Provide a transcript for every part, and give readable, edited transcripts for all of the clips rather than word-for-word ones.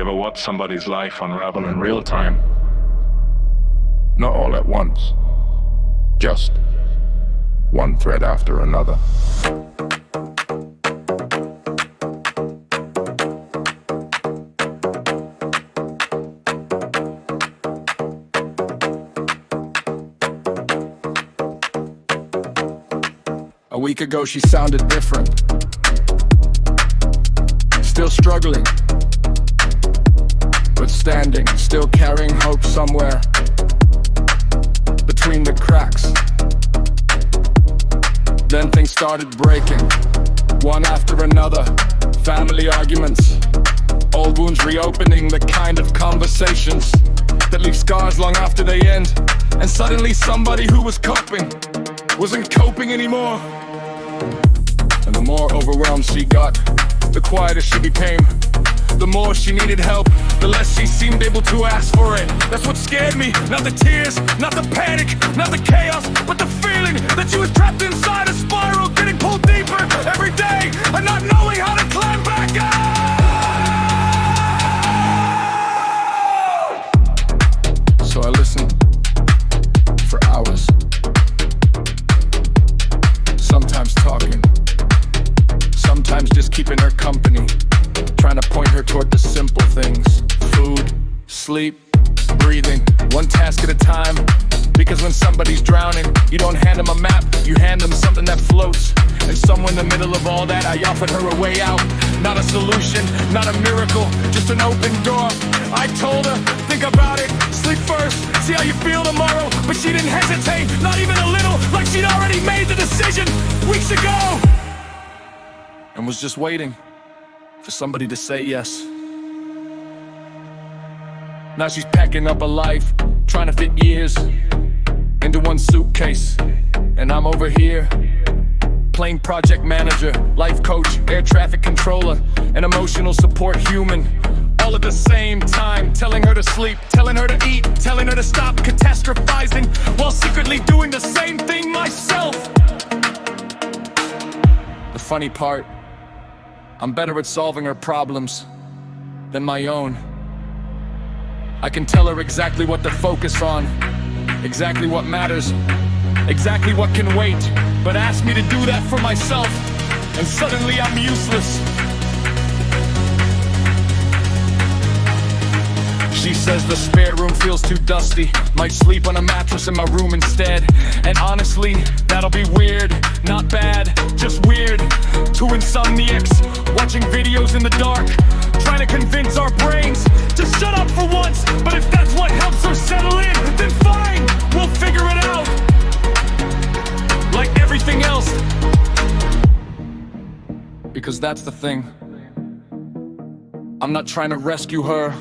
ever watch somebody's life unravel in real time? Not all at once, just one thread after another. A week ago she sounded different, still struggling, but standing, still carrying hope somewhere between the cracks. Then things started breaking, one after another. Family arguments, old wounds reopening, the kind of conversations that leave scars long after they end. And suddenly somebody who was coping wasn't coping anymore. And the more overwhelmed she got, the quieter she became. The more she needed help, the less she seemed able to ask for it. That's what scared me, not the tears, not the panic, not the chaos, but the feeling that she was trapped inside a spiral, getting pulled deeper every day, and not knowing how to climb back out. So I listened for hours, sometimes talking, sometimes just keeping her company, trying to point her toward the simple things: food, sleep, breathing, one task at a time. Because when somebody's drowning, you don't hand them a map, you hand them something that floats. And somewhere in the middle of all that, I offered her a way out. Not a solution, not a miracle, just an open door. I told her, think about it, sleep first, see how you feel tomorrow. But she didn't hesitate, not even a little, like she'd already made the decision weeks ago, and was just waiting for somebody to say yes. Now she's packing up a life, trying to fit years into one suitcase. And I'm over here, playing project manager, life coach, air traffic controller, and emotional support human. All at the same time, telling her to sleep, telling her to eat, telling her to stop catastrophizing, while secretly doing the same thing myself. The funny part, I'm better at solving her problems than my own. I can tell her exactly what to focus on, exactly what matters, exactly what can wait. But ask me to do that for myself, and suddenly I'm useless. She says the spare room feels too dusty, might sleep on a mattress in my room instead. And honestly, that'll be weird, not bad, just weird. Two insomniacs, watching videos in the dark, trying to convince our brains to shut up for once. But if that's what helps her settle in, then fine, we'll figure it out. Like everything else. Because that's the thing, I'm not trying to rescue her,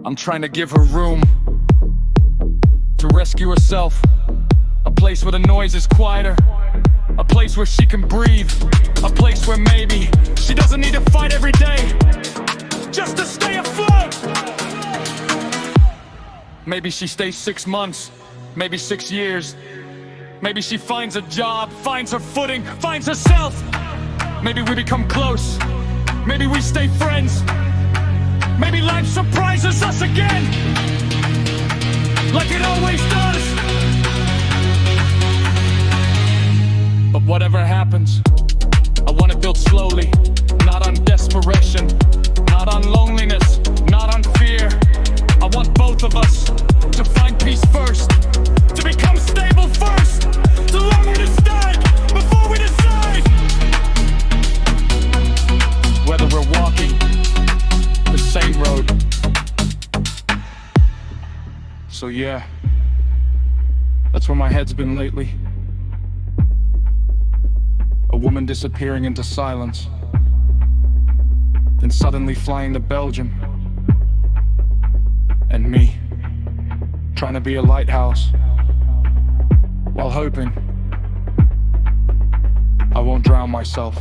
I'm trying to give her room to rescue herself. A place where the noise is quieter, a place where she can breathe, a place where maybe she doesn't need to fight every day just to stay afloat. Maybe she stays 6 months, maybe 6 years. Maybe she finds a job, finds her footing, finds herself. Maybe we become close, maybe we stay friends. Maybe life surprises us again, like it always does. But whatever happens, I want to build slowly, not on desperation, not on loneliness, not on fear. I want both of us to find peace first, to become stable first, to learn where to stand before we decide whether we're walking the same road. So yeah, that's where my head's been lately. A woman disappearing into silence, then suddenly flying to Belgium. And me, trying to be a lighthouse, while hoping I won't drown myself.